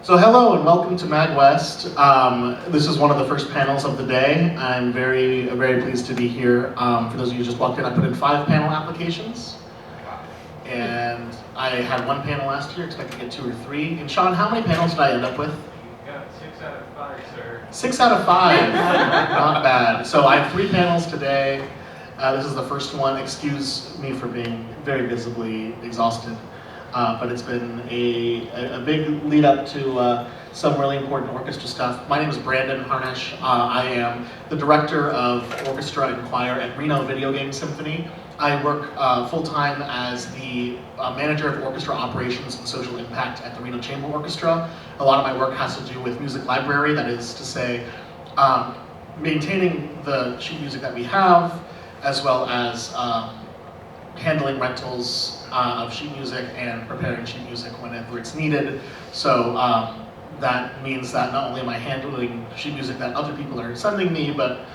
So hello and welcome to MAGWest. This is one of the first panels of the day. I'm very pleased to be here. For those of you who just walked in, I put in 5 panel applications. And I had 1 panel last year, expect to get 2 or 3. And Sean, how many panels did I end up with? You got 6 out of 5, sir. 6 out of 5, not bad. So I have 3 panels today. This is the first one. Excuse me for being very visibly exhausted. But it's been a big lead up to some really important orchestra stuff. My name is Brandon Harnish. I am the director of orchestra and choir at Reno Video Game Symphony. I work full-time as the manager of orchestra operations and social impact at the Reno Chamber Orchestra. A lot of my work has to do with music library, that is to say, maintaining the sheet music that we have, as well as handling rentals of sheet music and preparing sheet music whenever it's needed. So that means that not only am I handling sheet music that other people are sending me, but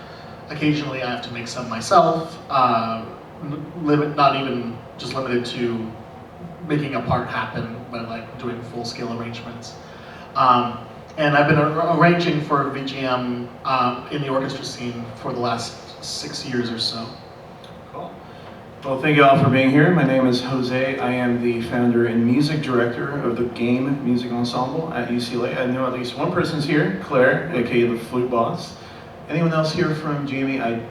occasionally I have to make some myself. Not even just limited to making a part happen, but like doing full-scale arrangements. And I've been arranging for VGM in the orchestra scene for the last 6 years or so. Cool. Well, thank you all for being here. My name is Jose. I am the founder and music director of the Game Music Ensemble at UCLA. I know at least one person's here, Claire, aka the flute boss. Anyone else here from GME?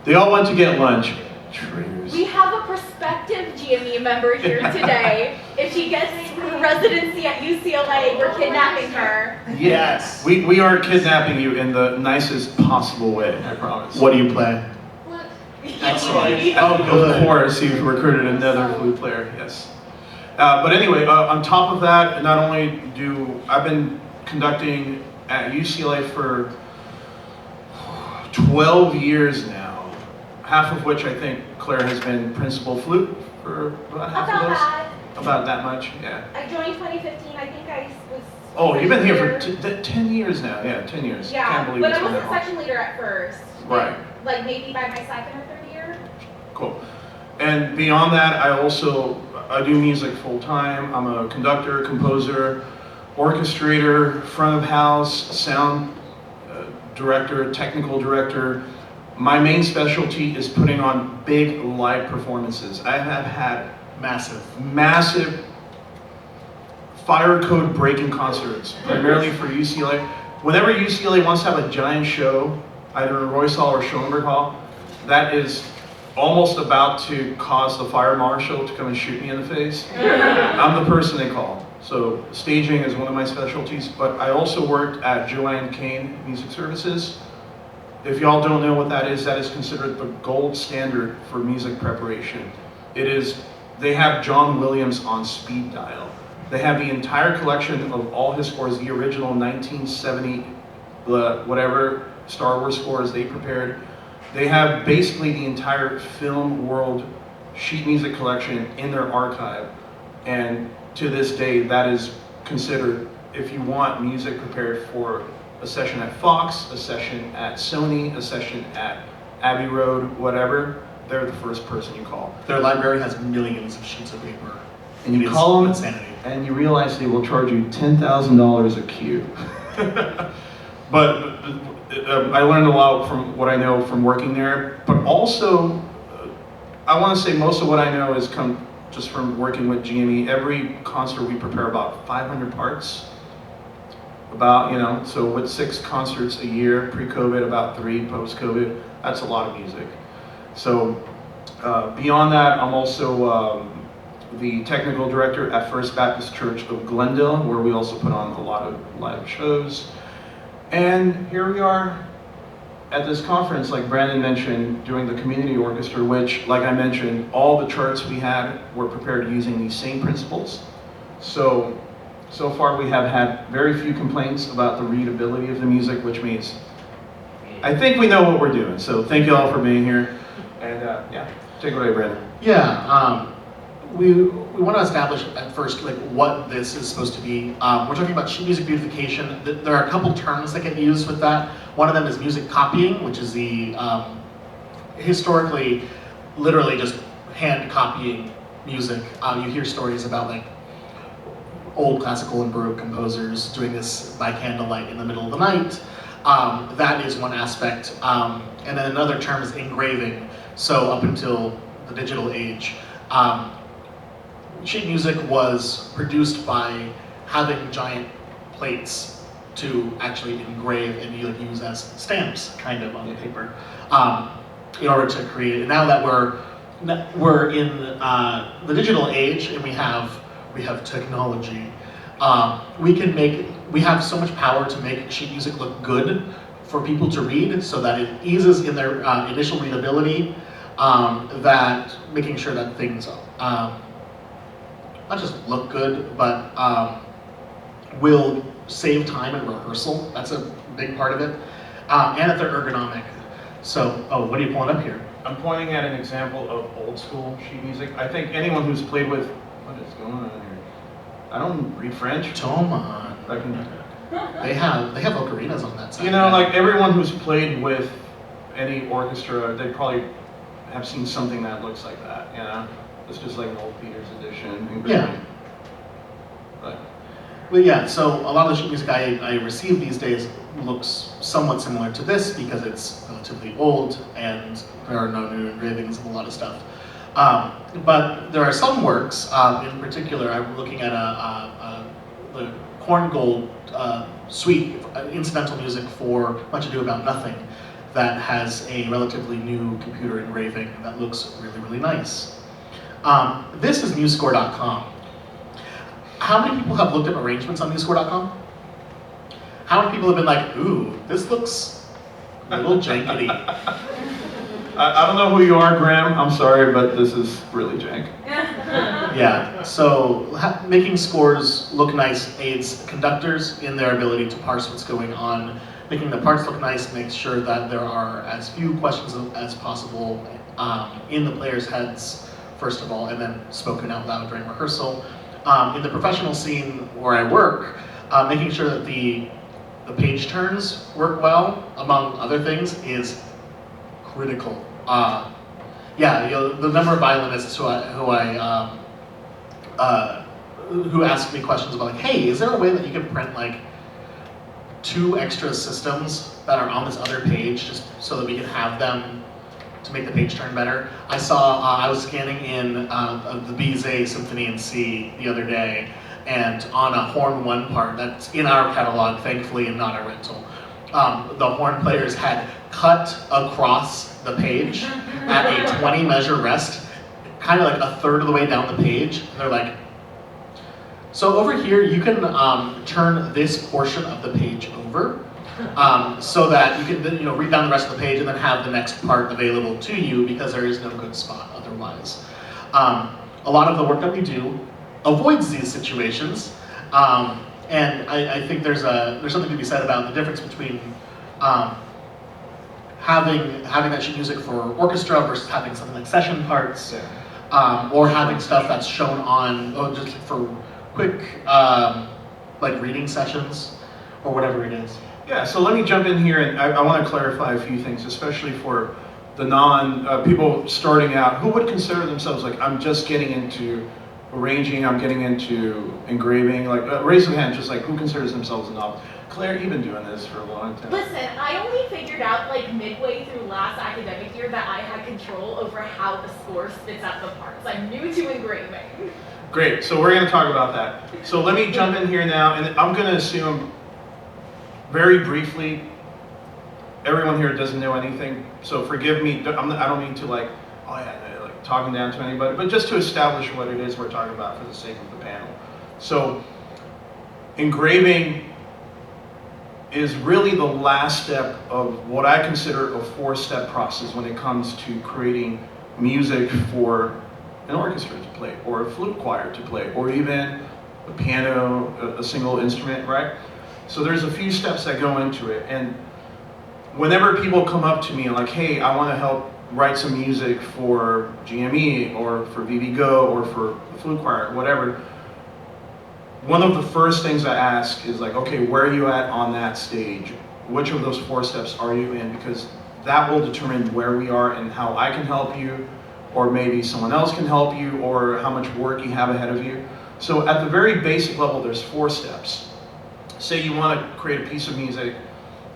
They all went to get lunch. Traitors. We have a prospective GME member here today. If she gets residency at UCLA, we're kidnapping her. Yes. We are kidnapping you in the nicest possible way, I promise. What do you play? Excellent. Of course, you've recruited another flute player, yes. But anyway, on top of that, not only I've been conducting at UCLA for 12 years now, half of which I think Claire has been principal flute for about half of those. About that much, yeah. I joined 2015, I think I was... Oh, you've been here for 10 years now, yeah, 10 years. Yeah, Can't believe but it's I been wasn't that long. section leader at first. Right. Like maybe by my 2nd or 3rd year. Cool. And beyond that, I do music full time. I'm a conductor, composer, orchestrator, front of house, sound director, technical director. My main specialty is putting on big live performances. I have had massive fire code breaking concerts, primarily for UCLA. Whenever UCLA wants to have a giant show, either in Royce Hall or Schoenberg Hall, that is almost about to cause the fire marshal to come and shoot me in the face. I'm the person they call. So staging is one of my specialties, but I also worked at Joanne Kane Music Services. If y'all don't know what that is considered the gold standard for music preparation. They have John Williams on speed dial. They have the entire collection of all his scores, the original 1970, whatever Star Wars scores they prepared. They have basically the entire film world sheet music collection in their archive. And to this day, that is considered, if you want music prepared for a session at Fox, a session at Sony, a session at Abbey Road, whatever, they're the first person you call. Their library has millions of sheets of paper. And you call them, insanity. and you realize they will charge you $10,000 a cue. But I learned a lot from what I know from working there, but also, I want to say most of what I know has come just from working with GME. Every concert we prepare about 500 parts. So with 6 concerts a year, pre-COVID, about 3 post-COVID, that's a lot of music. So beyond that, I'm also the technical director at First Baptist Church of Glendale, where we also put on a lot of live shows. And here we are at this conference, like Brandon mentioned, doing the community orchestra, which, like I mentioned, all the charts we had were prepared using these same principles. So far we have had very few complaints about the readability of the music, which means I think we know what we're doing. So thank you all for being here. And yeah, take it away, Brandon. Yeah, we want to establish at first like what this is supposed to be. We're talking about sheet music beautification. There are a couple terms that get used with that. One of them is music copying, which is the historically, literally just hand copying music. You hear stories about like old classical and Baroque composers doing this by candlelight in the middle of the night. That is one aspect. And then another term is engraving. So up until the digital age, sheet music was produced by having giant plates to actually engrave and use as stamps, kind of, on the paper, in order to create it. Now that we're in the digital age and we have technology, we have so much power to make sheet music look good for people to read, so that it eases in their initial readability, that making sure that things not just look good, but will save time in rehearsal. That's a big part of it, and that they're ergonomic. So, what are you pulling up here? I'm pointing at an example of old school sheet music. I think anyone who's played with, what is going on here? I don't read French. Come on. They have ocarinas on that side. You know, like everyone who's played with any orchestra, they probably have seen something that looks like that, you know? It's just like an old Peters edition. Yeah. But yeah, so a lot of the sheet music I receive these days looks somewhat similar to this because it's relatively old and there are no new engravings of a lot of stuff. But there are some works, in particular, I'm looking at the Korngold suite, incidental music for Much Ado About Nothing, that has a relatively new computer engraving that looks really, really nice. This is MuseScore.com. How many people have looked at arrangements on MuseScore.com? How many people have been like, ooh, this looks a little jankety? I don't know who you are, Graham. I'm sorry, but this is really jank. Yeah, so making scores look nice aids conductors in their ability to parse what's going on. Making the parts look nice makes sure that there are as few questions as possible in the players' heads, first of all, and then spoken out loud during rehearsal. In the professional scene where I work, making sure that the page turns work well, among other things, is critical. Yeah, the number of violinists who ask me questions about, like, hey, is there a way that you can print like 2 extra systems that are on this other page just so that we can have them to make the page turn better? I saw, I was scanning in the Bizet Symphony in C the other day, and on a horn 1 part that's in our catalog, thankfully, and not a rental, the horn players had cut across the page at a 20 measure rest, kind of like a third of the way down the page. And they're like, so over here you can turn this portion of the page over, so that you can read down the rest of the page and then have the next part available to you, because there is no good spot otherwise. A lot of the work that we do avoids these situations, and I think there's something to be said about the difference between having that sheet music for orchestra versus having something like session parts, or having stuff that's shown on just for quick like reading sessions or whatever it is. Yeah, so let me jump in here, and I want to clarify a few things, especially for the people starting out who would consider themselves like, I'm just getting into arranging, I'm getting into engraving. Like, raise your hand, just like, who considers themselves a novice? Claire, you've been doing this for a long time. Listen, I only figured out like midway through last academic year that I had control over how the score spits out the parts. I'm new to engraving. Great, so we're going to talk about that. So let me jump in here now, and I'm going to assume very briefly, everyone here doesn't know anything, so forgive me. I don't mean to like talking down to anybody, but just to establish what it is we're talking about for the sake of the panel. So engraving is really the last step of what I consider a 4-step process when it comes to creating music for an orchestra to play, or a flute choir to play, or even a piano, a single instrument, right? So there's a few steps that go into it, and whenever people come up to me like, hey, I want to help write some music for GME, or for VB-Go, or for the flute choir, whatever, one of the first things I ask is like, okay, where are you at on that stage? Which of those 4 steps are you in? Because that will determine where we are and how I can help you, or maybe someone else can help you, or how much work you have ahead of you. So at the very basic level, there's 4 steps. Say you want to create a piece of music,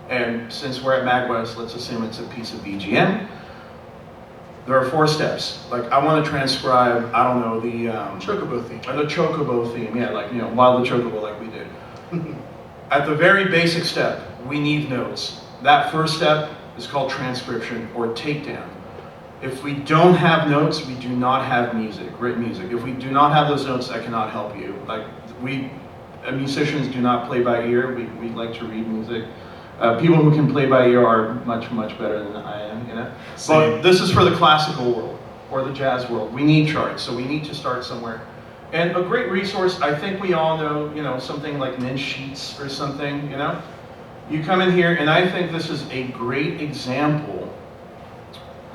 and since we're at MAGWest, let's assume it's a piece of BGM. There are 4 steps. Like, I want to transcribe, I don't know, the Chocobo theme. the Chocobo theme, yeah, like, Wild the Chocobo, like we did. At the very basic step, we need notes. That first step is called transcription or takedown. If we don't have notes, we do not have music, written music. If we do not have those notes, I cannot help you. Like, musicians do not play by ear. We like to read music. People who can play by ear are much, much better than I am, Same. But this is for the classical world or the jazz world. We need charts, so we need to start somewhere. And a great resource, I think we all know, something like Mint Sheets or something, You come in here, and I think this is a great example.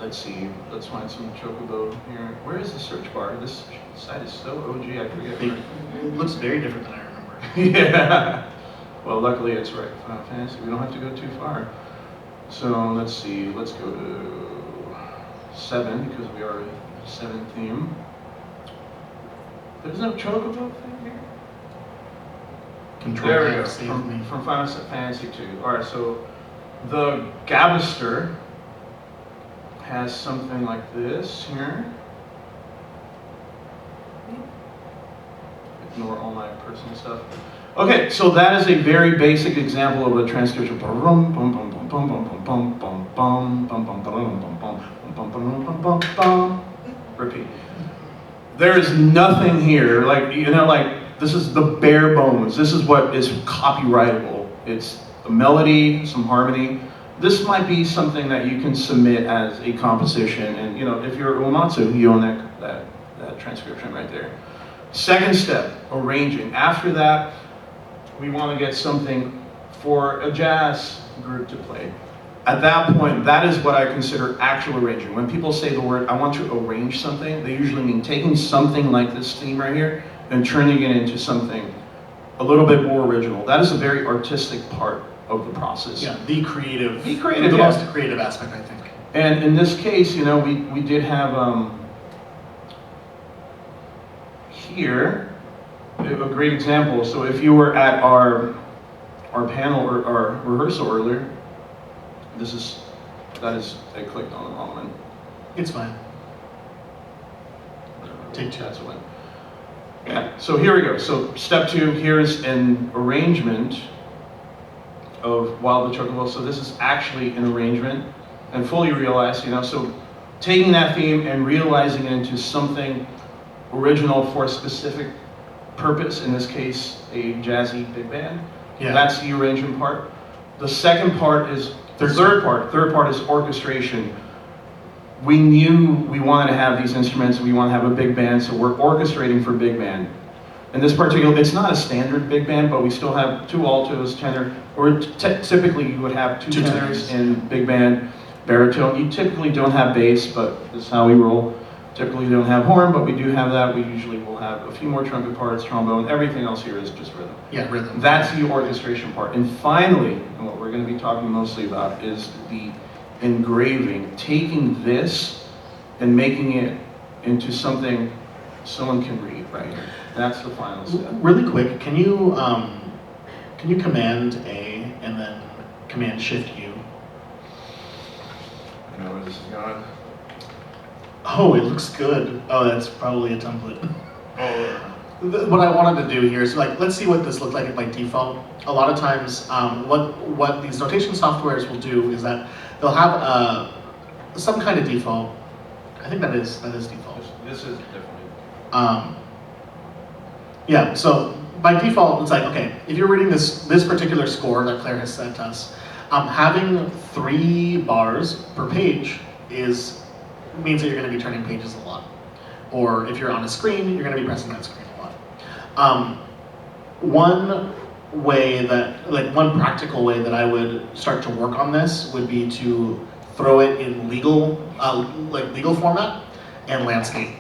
Let's see, let's find some Chocobo here. Where is the search bar? This site is so OG, I forget. It looks very different than I remember. Yeah. Well, luckily it's right. Final Fantasy. We don't have to go too far. So let's see. Let's go to 7 because we are 7 theme. There's no Chocobo thing here. Control There we F, go. save me. From Final Fantasy 2. All right. So the Gabister has something like this here. Ignore all my personal stuff. Okay, so that is a very basic example of a transcription. Repeat. There is nothing here, like this is the bare bones. This is what is copyrightable. It's a melody, some harmony. This might be something that you can submit as a composition, and if you're Uematsu, you own that transcription right there. Second step, arranging. After that, we want to get something for a jazz group to play. At that point, that is what I consider actual arranging. When people say the word, I want to arrange something, they usually mean taking something like this theme right here and turning it into something a little bit more original. That is a very artistic part of the process. Yeah, the creative, the creative, most creative aspect, I think. And in this case, we did have here a great example. So if you were at our panel or our rehearsal earlier, I clicked on the wrong one. It's fine. Take 2. That's one. Yeah. So here we go. So step 2. Here's an arrangement of Wild the Chocobo. So this is actually an arrangement and fully realized. So taking that theme and realizing it into something original for a specific purpose. In this case, a jazzy big band. Yeah. That's the arrangement part. The second part is third part is orchestration. We knew we wanted to have these instruments, we want to have a big band, so we're orchestrating for big band. In this particular, it's not a standard big band, but we still have 2 altos, tenor, or typically you would have 2 tenors in big band, baritone. You typically don't have bass, but this is how we roll. Typically we don't have horn, but we do have that. We usually will have a few more trumpet parts, trombone, everything else here is just rhythm. Yeah, rhythm. That's the orchestration part. And finally, and what we're going to be talking mostly about is the engraving, taking this and making it into something someone can read right here. That's the final step. Really quick, can you Command A and then Command Shift U? I know where this is going. Oh, it looks good. Oh, that's probably a template. Oh. What I wanted to do here is let's see what this looked like by default. A lot of times, what these notation softwares will do is that they'll have some kind of default. I think that is default. This is definitely. Yeah. So by default, it's like, okay, if you're reading this particular score that Claire has sent us, having 3 bars per page means that you're going to be turning pages a lot. Or if you're on a screen, you're going to be pressing that screen a lot. One practical way that I would start to work on this would be to throw it in legal format and landscape.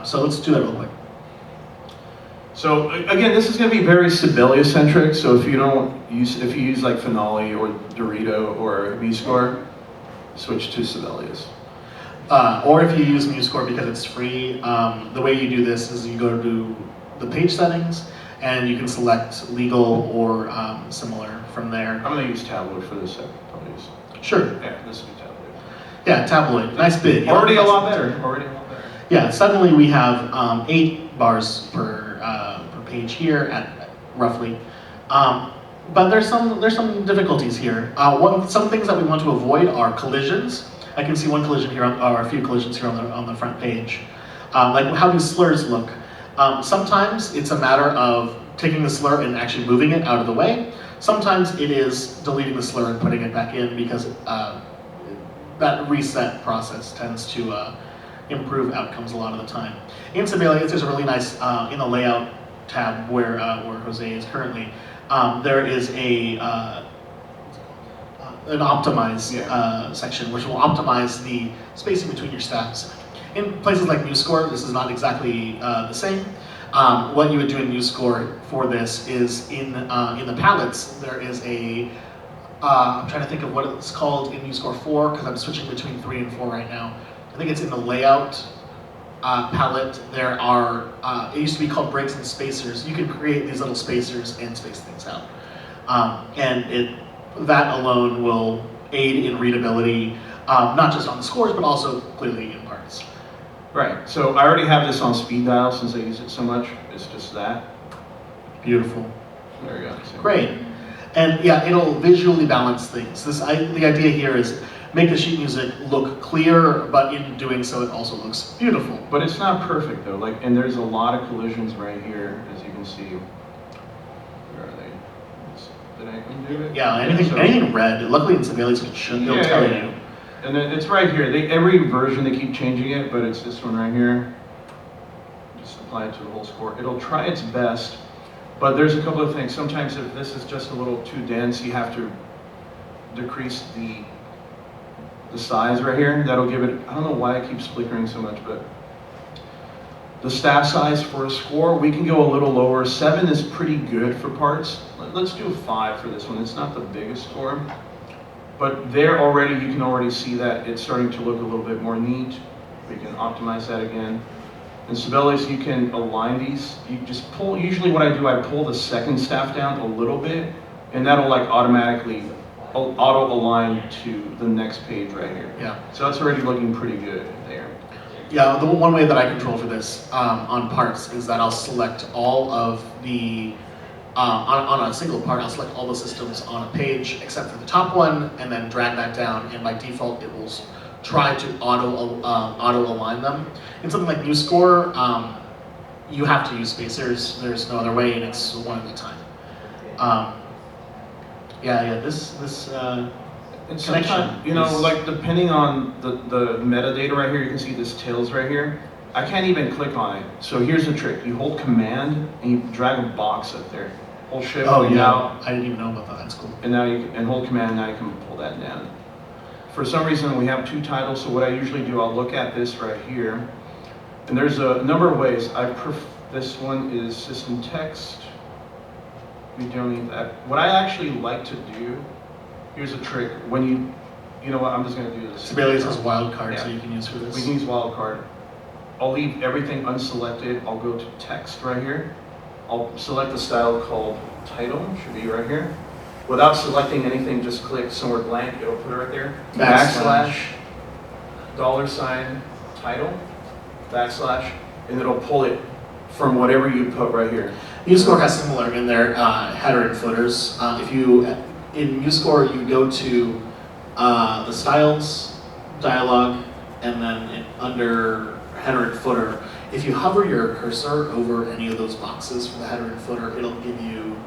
So let's do that real quick. So again, this is going to be very Sibelius centric. So if you use like Finale or Dorito or MuseScore, switch to Sibelius. Or if you use MuseScore because it's free, the way you do this is you go to the page settings, and you can select legal or similar from there. I'm going to use Tabloid for this second, please. Sure. Yeah, this will be Tabloid. Yeah, tabloid. Nice bid. Already a lot better. Already a lot better. Yeah, suddenly we have 8 bars per page here at roughly. But there's some difficulties here. Some things that we want to avoid are collisions. I can see one collision here, or a few collisions here on the front page. Like how do slurs look? Sometimes it's a matter of taking the slur and actually moving it out of the way. Sometimes it is deleting the slur and putting it back in because that reset process tends to improve outcomes a lot of the time. In Sibelius, there's a really nice, in the layout tab where Jose is currently, there is an optimize section which will optimize the spacing between your steps. In places like MuseScore, this is not exactly the same. What you would do in MuseScore for this is in the palettes, there is a, I'm trying to think of what it's called in MuseScore 4, because I'm switching between 3 and 4 right now. I think it's in the layout palette. There are, it used to be called breaks and spacers. You can create these little spacers and space things out. And that alone will aid in readability, not just on the scores, but also clearly in parts. Right, so I already have this on speed dial since I use it so much. It's just that. Beautiful. There you go. Great. And yeah, it'll visually balance things. The idea here is make the sheet music look clear, but in doing so it also looks beautiful. But it's not perfect though, and there's a lot of collisions right here, as you can see. Where are they? Did I undo it? Yeah, anything red, luckily in Sibelius it'll tell you. And then it's right here. Every version they keep changing it, but it's this one right here. Just apply it to the whole score. It'll try its best, but there's a couple of things. Sometimes if this is just a little too dense, you have to decrease the size right here. That'll give it, I don't know why it keeps flickering so much, but the staff size for a score, we can go a little lower. 7 is pretty good for parts. Let's do 5 for this one. It's not the biggest score. But there already, you can already see that it's starting to look a little bit more neat. We can optimize that again. In Sibelius, you can align these. You just pull, usually what I do, I pull the second staff down a little bit, and that'll like automatically auto-align to the next page right here. Yeah. So that's already looking pretty good there. Yeah, the one way that I control for this on parts is that I'll select all of the on a single part, I'll select all the systems on a page except for the top one, and then drag that down, and by default it will try to auto-align them. In something like MuseScore, you have to use spacers. There's no other way, and it's one at a time. This And connection, sometimes, you know, like depending on the metadata right here, you can see this tails right here. I can't even click on it. So here's the trick. You hold Command and you drag a box up there. Hold Shift. Oh and yeah, now, I didn't even know about that. That's cool. and now and hold Command. Now you can pull that down. For some reason, we have 2 titles. So what I usually do, I'll look at this right here, and there's a number of ways. This one is system text. We don't need that. What I actually like to do. Here's a trick. When you know what? I'm just going to do this. Sibelius has a wildcard, Yeah. so you can use for this. We can use wildcard. I'll leave everything unselected. I'll go to text right here. I'll select the style called title, should be right here. Without selecting anything, just click somewhere blank, it'll put it right there. Backslash, $, title, backslash, and it'll pull it from whatever you put right here. MuseScore has similar in their header and footers. In MuseScore, you go to the styles, dialog, and then under header and footer, if you hover your cursor over any of those boxes for the header and footer, it'll give you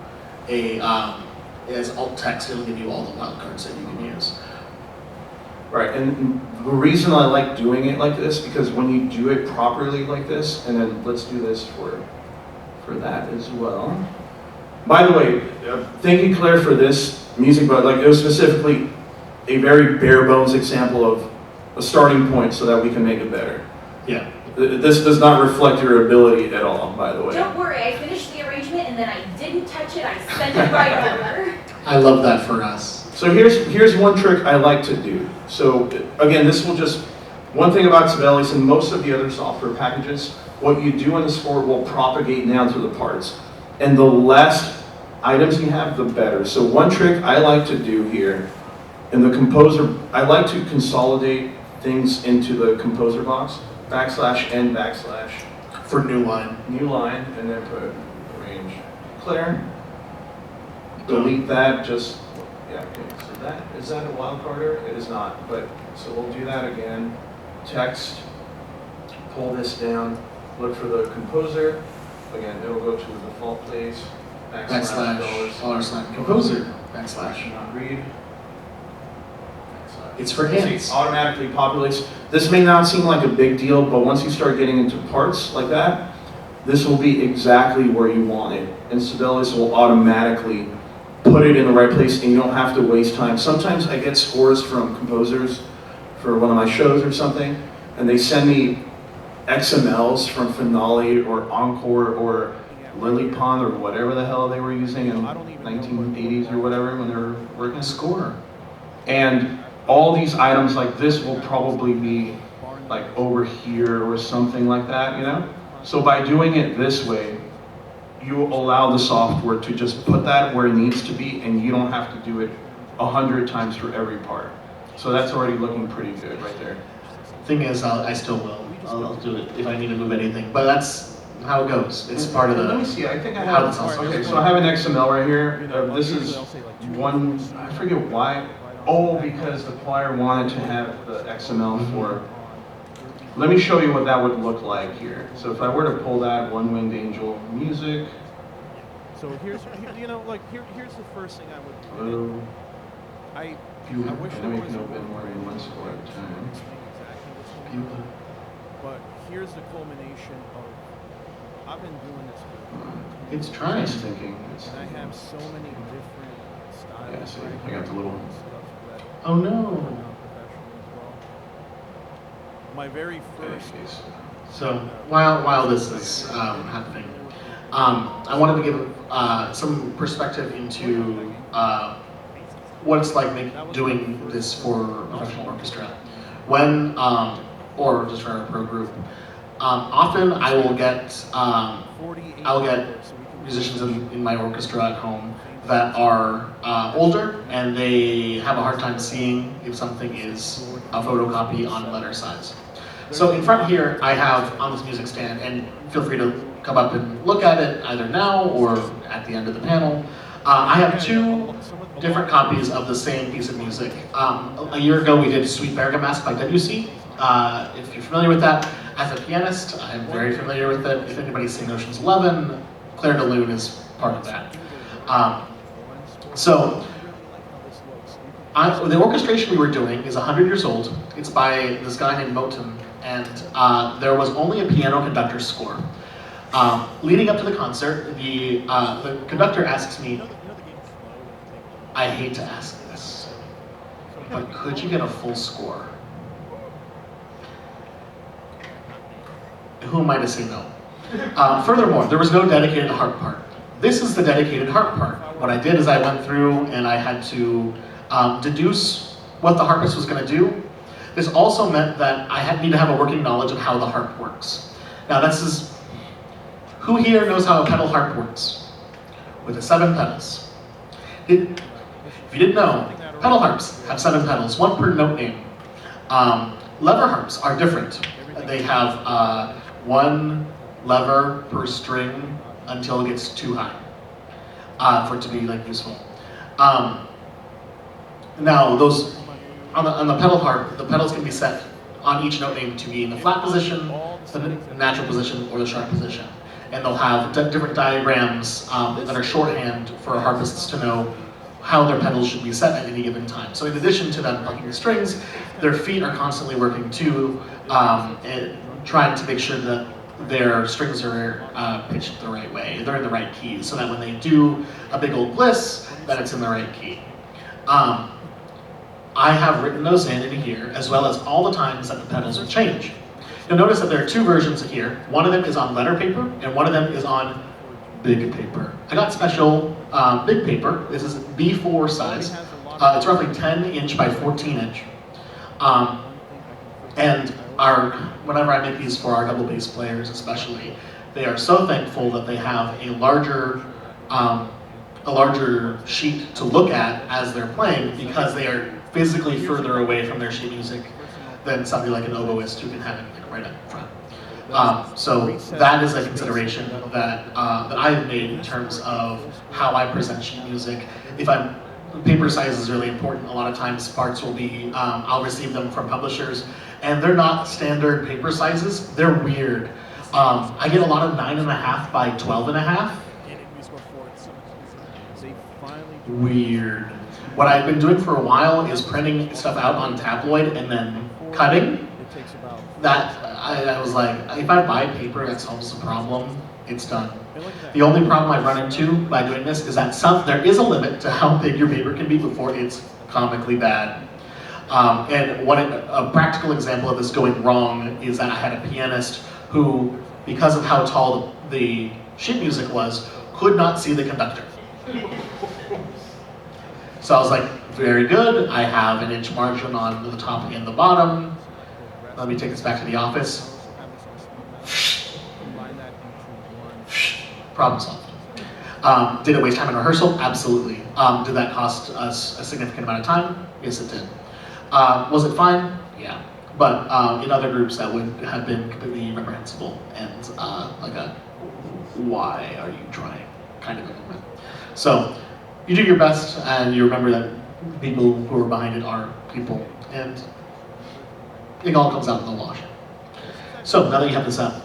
as alt text, it'll give you all the wildcards that you can use. Right, and the reason I like doing it like this, because when you do it properly like this, and then let's do this for that as well. By the way, thank you, Claire, for this music, but like it was specifically a very bare bones example of a starting point so that we can make it better. Yeah. This does not reflect your ability at all, by the way. Don't worry, I finished the arrangement and then I didn't touch it, I sent it right over. I love that for us. So here's one trick I like to do. So again, this will just, one thing about Sibelius and most of the other software packages, what you do in the score will propagate down to the parts. And the less items you have, the better. So one trick I like to do here, in the composer, I like to consolidate things into the composer box, \n \, For new line. new line, and then put range clear. Delete that, just, yeah, okay, so is that a wildcarder? It is not, but, so we'll do that again. Text, pull this down, look for the composer. Again, it'll go to the default place, \$ composer, \. Not read. It's for See, hands. automatically populates. This may not seem like a big deal, but once you start getting into parts like that, this will be exactly where you want it. And Sibelius will automatically put it in the right place and you don't have to waste time. Sometimes I get scores from composers for one of my shows or something, and they send me XMLs from Finale or Encore or Lily Pond or whatever the hell they were using in 1980s or whatever when they were working a score. And all these items like this will probably be like over here or something like that, you know? So by doing it this way, you allow the software to just put that where it needs to be and you don't have to do it 100 times for every part. So that's already looking pretty good right there. Thing is, I still will. I'll do it if I need to move anything. But that's how it goes. It's part of the. Let me see. I think I how have. it's also- Okay, so I have an XML right here. This is one. I forget why. Oh, because the choir wanted to have the XML for. Let me show you what that would look like here. So if I were to pull that One Winged Angel music. So here's the first thing I would do. Hello. I Beautiful. wish Let there me was make a no bit more than one score at a time. exactly what's going on. But here's the culmination of I've been doing this for a long time. It's trying. Just thinking. And I have so many different styles. Yeah, see, right I got the little- and stuff that Oh no. are not professional as well. My very first So while this is happening, I wanted to give some perspective into what it's like doing this for a professional orchestra. When, or just for a pro group, often I will get 48 I'll get hours, so we can musicians in my orchestra at home that are older and they have a hard time seeing if something is a photocopy on letter size. So in front here, I have on this music stand, and feel free to come up and look at it either now or at the end of the panel. I have two different copies of the same piece of music. A year ago, we did Sweet Bergamask by Debussy. If you're familiar with that, as a pianist, I'm very familiar with it. If anybody's seen Ocean's 11, Claire de Lune is part of that. The orchestration we were doing is 100 years old. It's by this guy named Moten, and there was only a piano conductor score. Leading up to the concert, the conductor asks me, I hate to ask this, but could you get a full score? Who am I to say no? Furthermore, there was no dedicated harp part. This is the dedicated harp part. What I did is I went through and I had to deduce what the harpist was going to do. This also meant that I need to have a working knowledge of how the harp works. Now who here knows how a pedal harp works? With the 7 pedals. If you didn't know, pedal harps have 7 pedals, 1 per note name. Lever harps are different. They have 1 lever per string until it gets too high for it to be useful. Now those on the pedal harp, the pedals can be set on each note name to be in the flat position, the natural position, or the sharp position. And they'll have different diagrams that are shorthand for harpists to know how their pedals should be set at any given time. So in addition to them plucking the strings, their feet are constantly working too, and trying to make sure that their strings are pitched the right way, they're in the right keys, so that when they do a big old bliss, that it's in the right key. I have written those in here, as well as all the times that the pedals will change. You'll notice that there are 2 versions here. One of them is on letter paper, and one of them is on big paper. I got special big paper. This is B4 size. It's roughly 10 inch by 14 inch. And whenever I make these for our double bass players especially, they are so thankful that they have a larger sheet to look at as they're playing, because they are physically further away from their sheet music than somebody like an oboist who can have it like right up front. So that is a consideration that I've made in terms of how I present sheet music. Paper size is really important. A lot of times parts will be, I'll receive them from publishers, and they're not standard paper sizes. They're weird. I get a lot of 9.5 by 12.5. Weird. What I've been doing for a while is printing stuff out on tabloid and then cutting. That, I was like, if I buy paper that solves the problem, it's done. The only problem I run into by doing this is that there is a limit to how big your paper can be before it's comically bad. And a practical example of this going wrong is that I had a pianist who, because of how tall the sheet music was, could not see the conductor. So I was like, very good, I have an inch margin on the top and the bottom. Let me take this back to the office. Problem solved. Did it waste time in rehearsal? Absolutely. Did that cost us a significant amount of time? Yes, it did. Was it fine? Yeah. But in other groups that would have been completely reprehensible and like a why are you trying kind of a moment. So you do your best and you remember that people who are behind it are people, and it all comes out in the wash. So now that you have this up.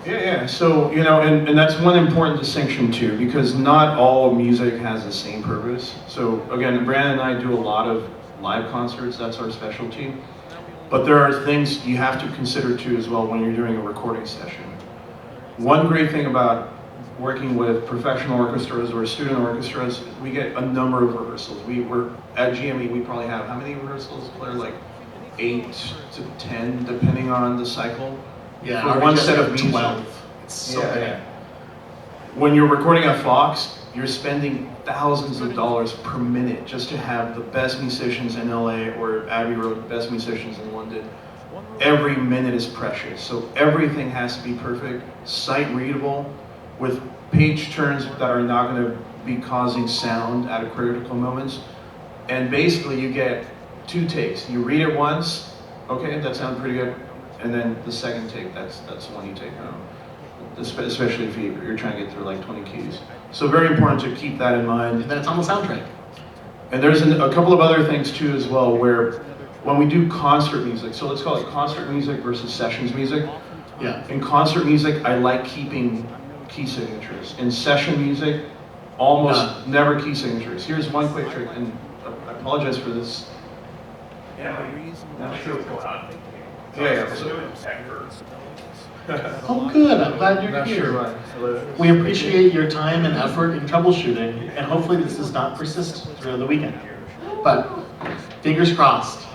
Yeah. So, and that's one important distinction too, because not all music has the same purpose. So again, Brandon and I do a lot of live concerts, that's our specialty. But there are things you have to consider too as well when you're doing a recording session. One great thing about working with professional orchestras or student orchestras, we get a number of rehearsals. We're at GME, we probably have, how many rehearsals, Claire? Like 8 to 10, depending on the cycle. Yeah, for one set of music. 12. It's so big. When you're recording at Fox, you're spending thousands of dollars per minute just to have the best musicians in LA, or Abbey Road, the best musicians in London. Every minute is precious, so everything has to be perfect, sight readable, with page turns that are not going to be causing sound at critical moments. And basically you get 2 takes. You read it once, okay, that sounds pretty good, and then the second take, that's the one you take home. Especially if you're trying to get through like 20 keys. So very important to keep that in mind. And then it's on the soundtrack. And there's a couple of other things too as well, where when we do concert music, so let's call it concert music versus sessions music. Yeah. In concert music, I like keeping key signatures. In session music, almost never key signatures. Here's one quick trick, and I apologize for this. Not sure what's going on. Oh good, I'm glad you're Not here. sure why. We appreciate your time and effort in troubleshooting, and hopefully this does not persist through the weekend. But fingers crossed.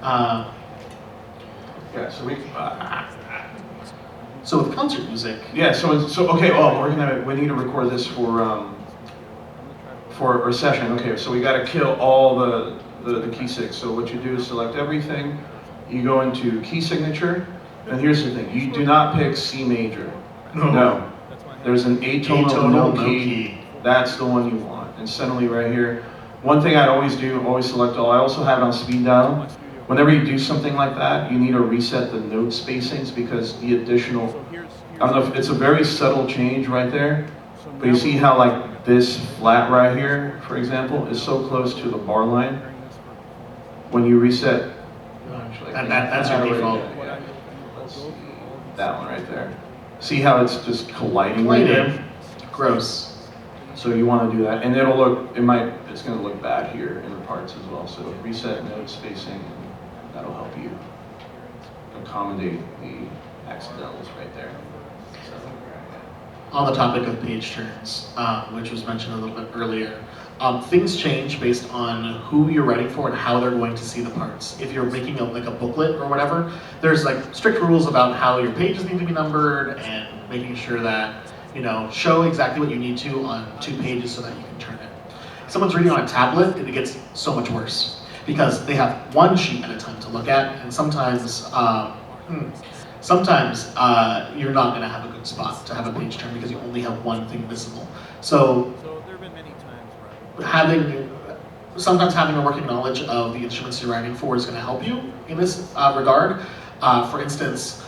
Yeah, So with concert music, yeah, so okay. Oh, we need to record this for our session. Okay, so we got to kill all the key six. So what you do is select everything. You go into key signature, and here's the thing: you do not pick C major. No. There's an atonal no key. That's the one you want. And suddenly, right here, one thing I always do, always select all. I also have it on speed dial. Whenever you do something like that, you need to reset the note spacings, because the additional, I don't know if it's a very subtle change right there, but you see how like this flat right here, for example, is so close to the bar line. When you reset, that's your default. Yeah. Let's see, that one right there. See how it's just colliding right there? Gross. So you want to do that, and it's going to look bad here in the parts as well. So reset note spacing, and that'll help you accommodate the accidentals right there. On the topic of page turns, which was mentioned a little bit earlier, things change based on who you're writing for and how they're going to see the parts. If you're making a booklet or whatever, there's like strict rules about how your pages need to be numbered and making sure that show exactly what you need to on 2 pages so that you can turn it. If someone's reading on a tablet, it gets so much worse because they have one sheet at a time to look at, and sometimes Sometimes you're not going to have a good spot to have a page turn because you only have one thing visible. So So there have been many times where sometimes having a working knowledge of the instruments you're writing for is going to help you in this regard. For instance,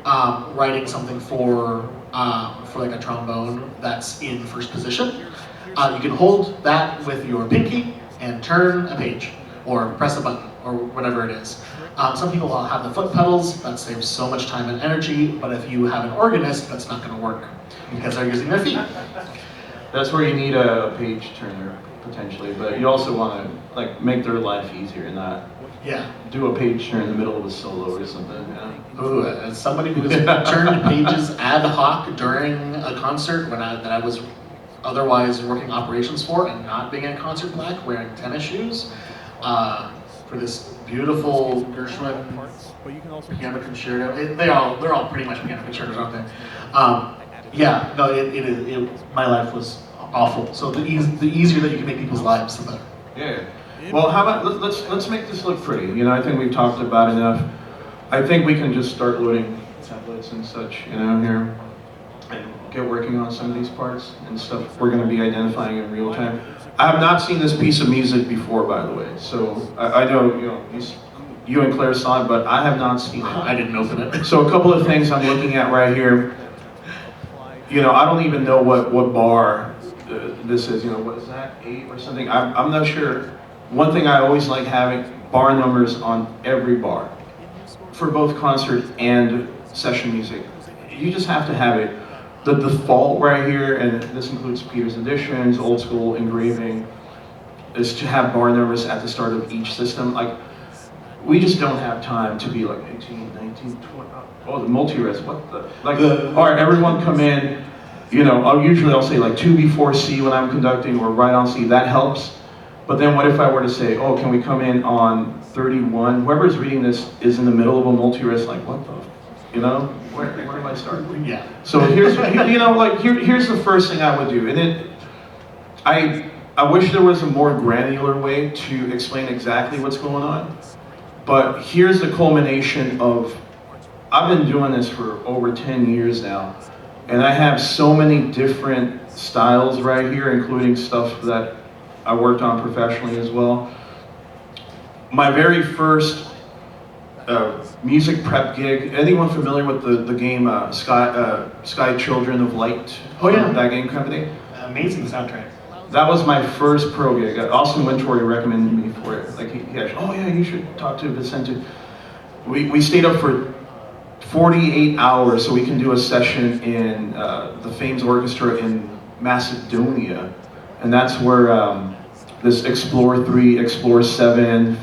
writing something for like a trombone that's in first position, you can hold that with your pinky and turn a page, or press a button, or whatever it is. Some people will have the foot pedals, that saves so much time and energy, but if you have an organist, that's not going to work because they're using their feet. That's where you need a page turner potentially, but you also want to like make their life easier and not do a page turn in the middle of a solo or something. Yeah. Ooh, as somebody who's turned pages ad hoc during a concert that I was otherwise working operations for and not being in concert black, wearing tennis shoes, for this beautiful Gershwin but you can also piano concerto. They're all pretty much piano concertos, aren't they? Yeah, no, my life was awful. So the easier that you can make people's lives, the better. Yeah. Well, how about let's make this look pretty. You know, I think we've talked about enough. I think we can just start loading templates and such, you know, here, and get working on some of these parts and stuff we're going to be identifying in real time. I have not seen this piece of music before, by the way. So I know, you know, you and Claire saw it, but I have not seen it. I didn't open it. So a couple of things I'm looking at right here. You know, I don't even know what bar this is. You know, what is that, 8 or something? I'm not sure. One thing I always like having bar numbers on every bar for both concert and session music. You just have to have it. The default right here, and this includes Peter's Editions, old school engraving, is to have bar numbers at the start of each system. Like, we just don't have time to be like 18, 19, 20. Oh, the multi-res, what the? Like, all right, everyone come in. You know, I'll say like 2 before C when I'm conducting, or right on C. That helps. But then what if I were to say, oh, can we come in on 31? Whoever's reading this is in the middle of a multi-res, like, what the? You know, where do I start? Yeah. So here's, you know, like here's the first thing I would do, and then I wish there was a more granular way to explain exactly what's going on. But here's the culmination of, I've been doing this for over 10 years now, and I have so many different styles right here, including stuff that I worked on professionally as well. My very first music prep gig. Anyone familiar with the game Sky Children of Light? Oh yeah, that game company. Amazing soundtrack. That was my first pro gig. Austin Wintory recommended me for it. Like he actually, oh yeah, you should talk to Vicente. We stayed up for 48 hours so we can do a session in the Fames Orchestra in Macedonia, and that's where this Explore 3, Explore 7.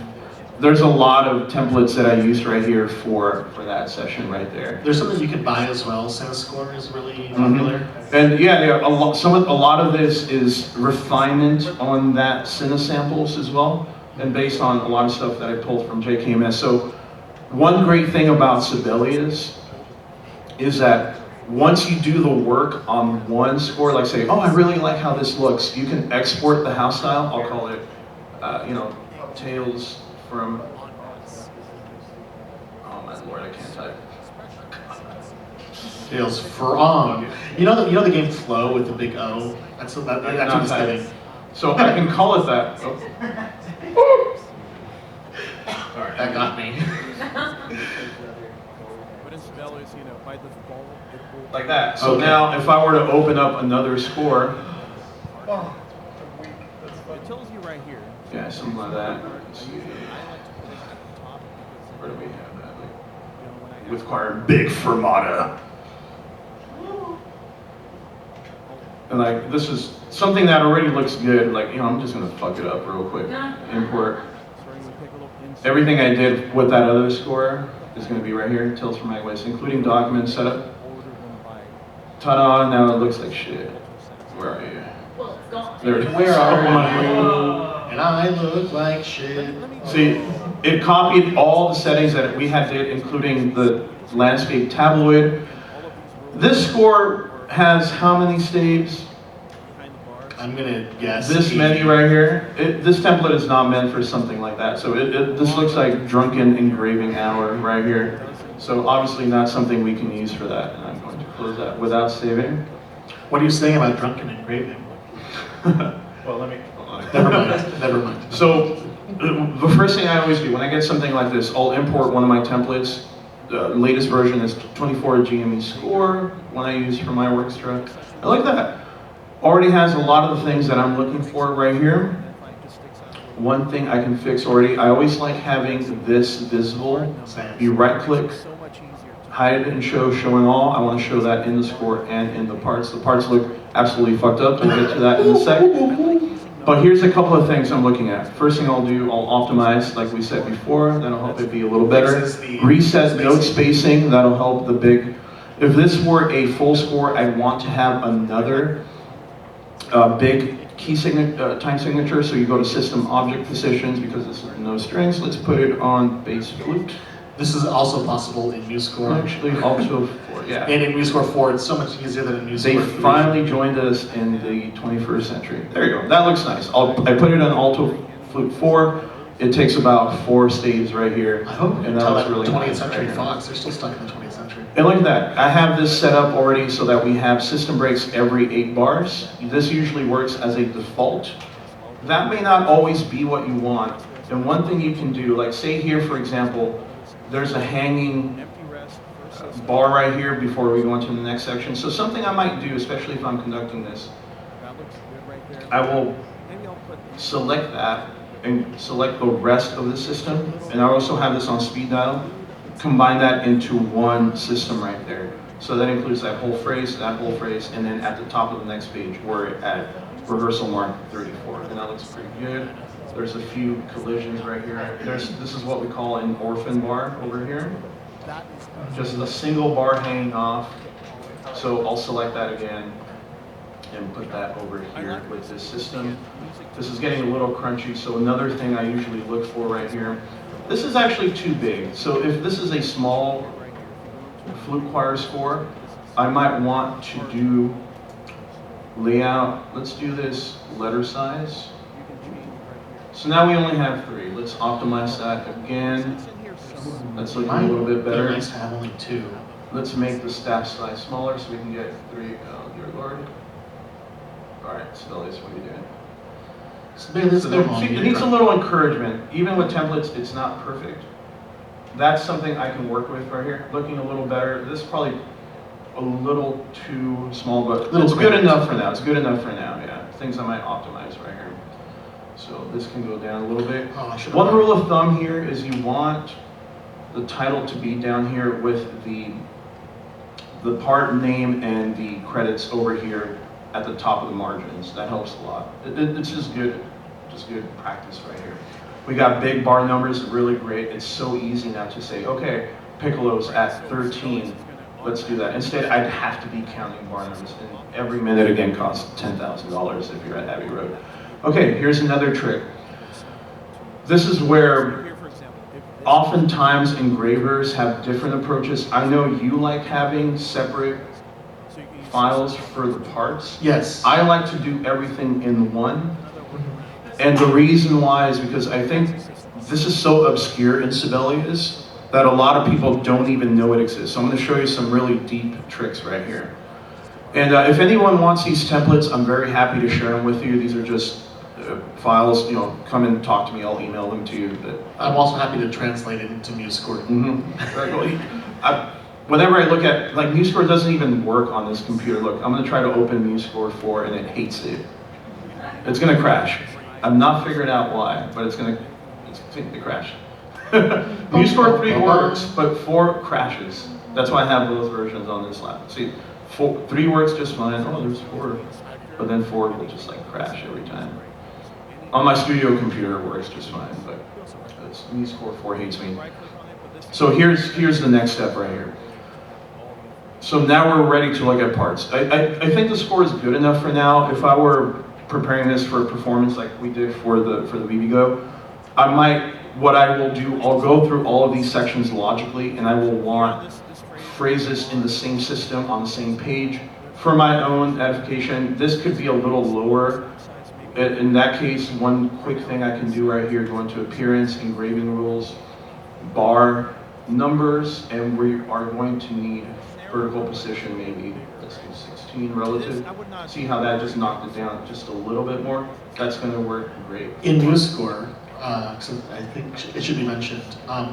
There's a lot of templates that I used right here for that session right there. There's something you can buy as well. MuseScore is really popular. And yeah, a lot of this is refinement on that Cine samples as well, and based on a lot of stuff that I pulled from JKMS. So one great thing about Sibelius is that once you do the work on one score, like say, oh, I really like how this looks, you can export the house style. I'll call it, you know, Tales from, oh my lord, I can't type. Tales from. You know the game Flow with the big O? That's what it's getting. So I can call it that. Oh. Alright, that got me. But in Sibelius, you know, by default, it will... Like that. So Okay. now if I were to open up another score, It tells you right here. yeah, something like that. I like to put it at the top because Where do we have that? you know, when I With choir, big fermata. And like, this is something that already looks good. Like, you know, I'm just gonna fuck it up real quick. Import. starting with piccolo insert. Everything I did with that other score is gonna be right here, Tales from MAGWest, including document setup. Order them by Ta-da, now it looks like shit. Where are you? Well, it's gone. There it is. Where are you? And I look like shit. See, it copied all the settings that we had did, including the landscape tabloid. This score has how many staves? behind the bars. I'm gonna guess. This 80. many right here. This template is not meant for something like that. So this looks like drunken engraving hour right here. So obviously not something we can use for that, and I'm going to close that without saving. What are you saying about drunken engraving? Well, let me. Never mind, never mind. So the first thing I always do when I get something like this, I'll import one of my templates. The latest version is 24 MuseScore, one I use for my orchestra. I like that. Already has a lot of the things that I'm looking for right here. One thing I can fix already, I always like having this visible. You right click, hide and showing all. I want to show that in the score and in the parts. The parts look absolutely fucked up. We'll get to that in a sec. But here's a couple of things I'm looking at. First thing I'll do, I'll optimize like we said before. That'll help it be a little better. Reset note spacing. That'll help the big. If this were a full score, I want to have another big key time signature. So you go to system object positions because this is no strings. Let's put it on bass flute. This is also possible in MuseScore. Actually, also for, yeah. And in MuseScore 4, it's so much easier than in MuseScore They 3. finally joined us in the 21st century. There you go. That looks nice. I put it on alto flute 4. It takes about 4 staves right here. I hope you and tell that that looks really 20th nice century right Fox. They're still stuck in the 20th century. And look at that. I have this set up already so that we have system breaks every 8 bars. This usually works as a default. That may not always be what you want. And one thing you can do, like say here for example, there's a hanging bar right here before we go into the next section. So something I might do, especially if I'm conducting this, I will select that and select the rest of the system. And I also have this on speed dial. Combine that into one system right there. So that includes that whole phrase, and then at the top of the next page, we're at rehearsal mark 34. And that looks pretty good. There's a few collisions right here. This is what we call an orphan bar over here. Just a single bar hanging off. So I'll select that again and put that over here with this system. This is getting a little crunchy, so another thing I usually look for right here. This is actually too big. So if this is a small flute choir score, I might want to do layout. Let's do this letter size. So now we only have 3. Let's optimize that again. That's looking a little bit better. It'd be nice to have only 2. Let's make the staff size smaller so we can get 3. Oh, dear Lord. All right, Sibelius, what are you doing? It needs a little encouragement. Even with templates, it's not perfect. That's something I can work with right here. Looking a little better. This is probably a little too small, but it's good enough for now. It's good enough for now, yeah. Things I might optimize right here. So this can go down a little bit. One rule of thumb here is you want the title to be down here with the part name and the credits over here at the top of the margins. That helps a lot. It's just good practice right here. We got big bar numbers, really great. It's so easy now to say, okay, Piccolo's at 13. Let's do that. Instead, I'd have to be counting bar numbers, and every minute again costs $10,000 if you're at Abbey Road. Okay, here's another trick. This is where oftentimes engravers have different approaches. I know you like having separate files for the parts. Yes. I like to do everything in one. And the reason why is because I think this is so obscure in Sibelius that a lot of people don't even know it exists. So I'm going to show you some really deep tricks right here. And if anyone wants these templates, I'm very happy to share them with you. These are just files, you know, come and talk to me, I'll email them to you. But I'm also happy to translate it into MuseScore. Whenever I look at, like MuseScore doesn't even work on this computer. Look, I'm going to try to open MuseScore 4 and it hates it. It's going to crash. I've not figured out why, but it's going to crash. MuseScore 3 works, but 4 crashes. That's why I have both versions on this lap. See, 3 works just fine. Oh, there's 4. But then 4 will just like crash every time. On my studio computer it works just fine, but MuseScore 4 hates me. So here's the next step right here. So now we're ready to look at parts. I think the score is good enough for now. If I were preparing this for a performance like we did for the VBGO, what I will do, I'll go through all of these sections logically, and I will want phrases in the same system on the same page. For my own edification, this could be a little lower. In that case, one quick thing I can do right here, go into appearance, engraving rules, bar, numbers, and we are going to need vertical position, maybe let's do 16 relative. See how that just knocked it down just a little bit more? That's going to work great. In MuseScore, so I think it should be mentioned,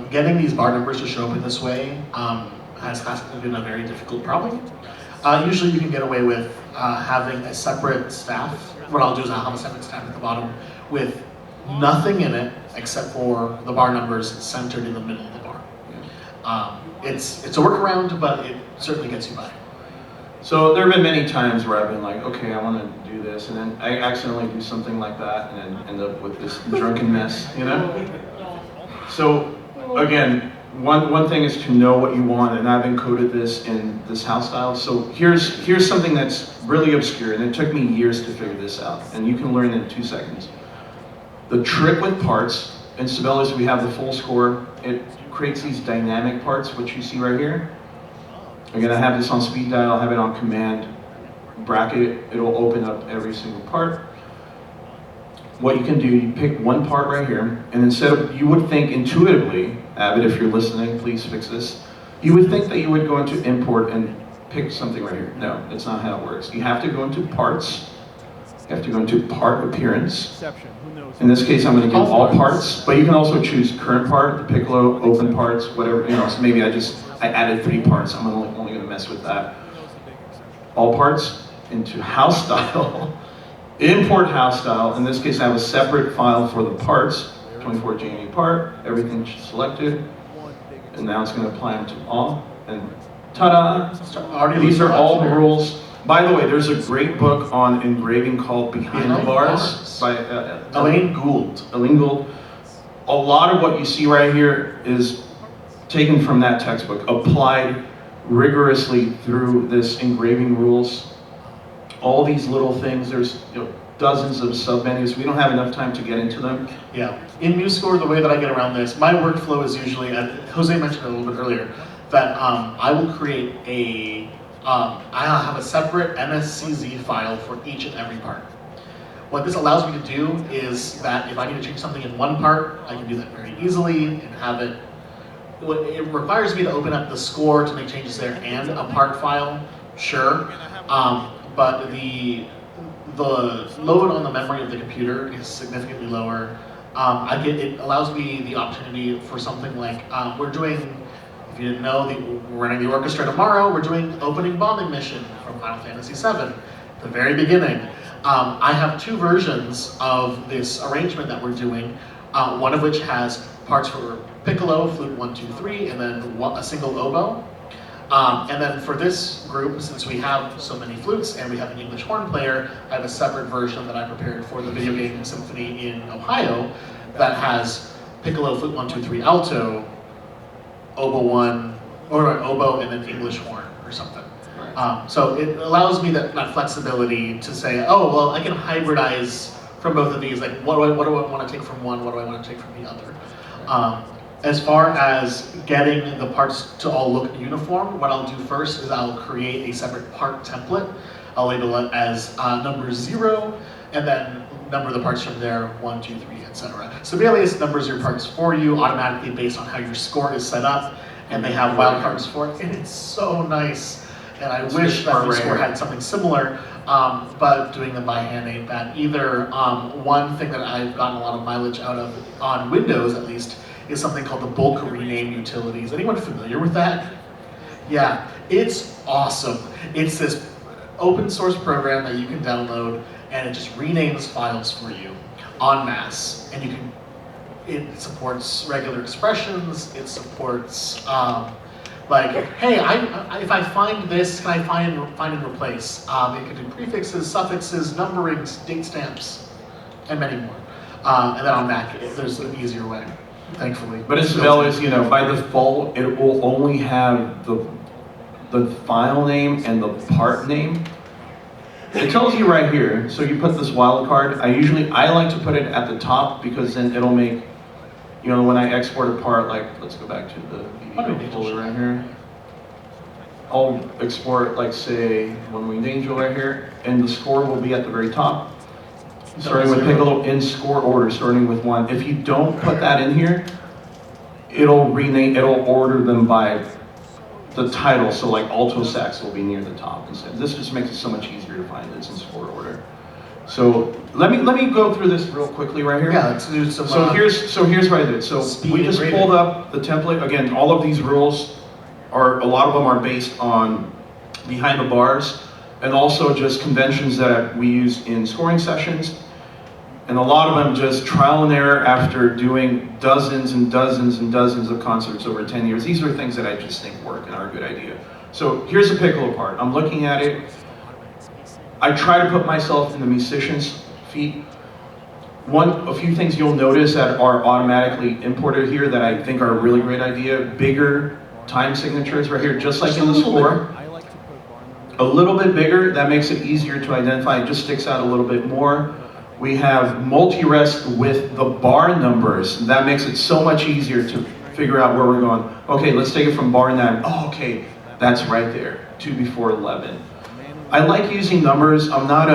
getting these bar numbers to show up in this way has been a very difficult problem. Usually you can get away with having a separate staff. What I'll do is I'll have a separate staff at the bottom with nothing in it except for the bar numbers centered in the middle of the bar. It's a workaround, but it certainly gets you by. So there have been many times where I've been like, okay, I want to do this, and then I accidentally do something like that, and then end up with this drunken mess, you know? So again, one thing is to know what you want, and I've encoded this in this house style. So here's something that's really obscure, and it took me years to figure this out, and you can learn in 2 seconds. The trick with parts, in Sibelius we have the full score. It creates these dynamic parts, which you see right here. Again, I have this on speed dial, I have it on command, bracket it, it'll open up every single part. What you can do, you pick one part right here, and instead of, you would think intuitively, Abbott, if you're listening, please fix this. You would think that you would go into import and pick something right here. No, that's not how it works. You have to go into parts, you have to go into part appearance. In this case, I'm going to give all parts, but you can also choose current part, the piccolo, open parts, whatever, you know, so maybe I added 3 parts, I'm only going to mess with that. All parts into house style, import house style. In this case, I have a separate file for the parts, 24 JNE part, everything selected, and now it's going to apply them to all, and ta-da! These are all the rules. By the way, there's a great book on engraving called Behind the Bars by Elaine Gould. A lot of what you see right here is taken from that textbook, applied rigorously through this engraving rules. All these little things, there's dozens of sub-menus. We don't have enough time to get into them. Yeah, in MuseScore, the way that I get around this, my workflow is usually, and Jose mentioned it a little bit earlier, that I will create I'll have a separate MSCZ file for each and every part. What this allows me to do is that if I need to change something in one part, I can do that very easily and have it. It requires me to open up the score to make changes there and a part file, sure, but the load on the memory of the computer is significantly lower. It allows me the opportunity for something like we're doing. If you didn't know, we're running the orchestra tomorrow. We're doing opening bombing mission from Final Fantasy VII, the very beginning. I have 2 versions of this arrangement that we're doing, one of which has parts for piccolo, flute 1, 2, 3, and then a single oboe. And then for this group, since we have so many flutes and we have an English horn player, I have a separate version that I prepared for the video game symphony in Ohio that has piccolo, flute 1, 2, 3, alto, oboe 1, or an oboe and then English horn or something. So it allows me that flexibility to say, oh, well, I can hybridize from both of these. Like, what do I want to take from one? What do I want to take from the other? As far as getting the parts to all look uniform, what I'll do first is I'll create a separate part template. I'll label it as number 0, and then number the parts from there, 1, 2, 3, etc. Sibelius numbers your parts for you automatically based on how your score is set up, and they have wildcards for it, and it's so nice. And I wish that MuseScore had something similar, but doing them by hand ain't bad either. One thing that I've gotten a lot of mileage out of, on Windows at least, is something called the bulk rename utilities. Anyone familiar with that? Yeah, it's awesome. It's this open source program that you can download, and it just renames files for you en masse. And it supports regular expressions, it supports, like, hey, if I find this, can I find and replace? It can do prefixes, suffixes, numberings, date stamps, and many more. And then on Mac, there's an easier way, thankfully. But in Sibelius, by default, it will only have the file name and the part name. It tells you right here, so you put this wildcard. I like to put it at the top because then it'll make, when I export a part, like, let's go back to the video folder right here. I'll export, like, say, One Winged Angel right here, and the score will be at the very top. Starting with piccolo in score order, starting with 1. If you don't put that in here, it'll order them by the title. So like alto sax will be near the top instead. This just makes it so much easier to find it's in score order. So let me go through this real quickly right here. Yeah, let's do some. So here's what I did. So we just pulled up the template. Again, all of these rules a lot of them are based on behind the bars, and also just conventions that we use in scoring sessions. And a lot of them just trial and error after doing dozens and dozens and dozens of concerts over 10 years. These are things that I just think work and are a good idea. So here's the piccolo part. I'm looking at it. I try to put myself in the musician's feet. A few things you'll notice that are automatically imported here that I think are a really great idea. Bigger time signatures right here, just like in the score. A little bit bigger, that makes it easier to identify. It just sticks out a little bit more. We have multi-rest with the bar numbers. That makes it so much easier to figure out where we're going. Okay, let's take it from bar 9. Oh, okay, that's right there, 2 before 11. I like using numbers. I'm not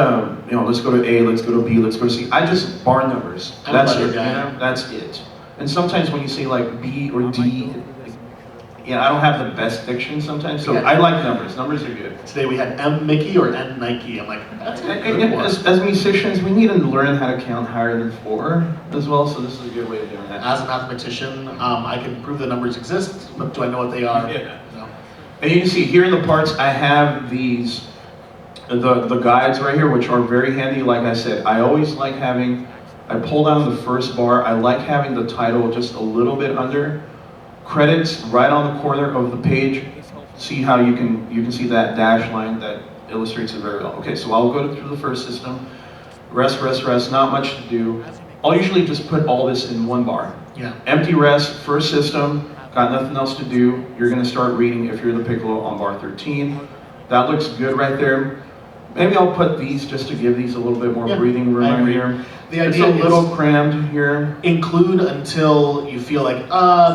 let's go to A, let's go to B, let's go to C. I just bar numbers. That's it, that's it. And sometimes when you say like B or D, I don't have the best diction sometimes, so I like numbers. Numbers are good. Today we had M Mickey or N Nike. I'm like, that's a good one. As musicians, we need to learn how to count higher than 4 as well, so this is a good way of doing that. As a mathematician, I can prove the numbers exist, but do I know what they are? Yeah. No. And you can see here in the parts, I have these, the guides right here, which are very handy. Like I said, I always like having, I pull down the first bar, I like having the title just a little bit under. Credits right on the corner of the page. See how you can see that dash line that illustrates it very well. Okay, so I'll go through the first system. Rest, not much to do. I'll usually just put all this in one bar. Yeah. Empty rest, first system, got nothing else to do. You're gonna start reading if you're the piccolo on bar 13. That looks good right there. Maybe I'll put these just to give these a little bit more breathing room right here. The It's idea a little is crammed here. include until you feel like,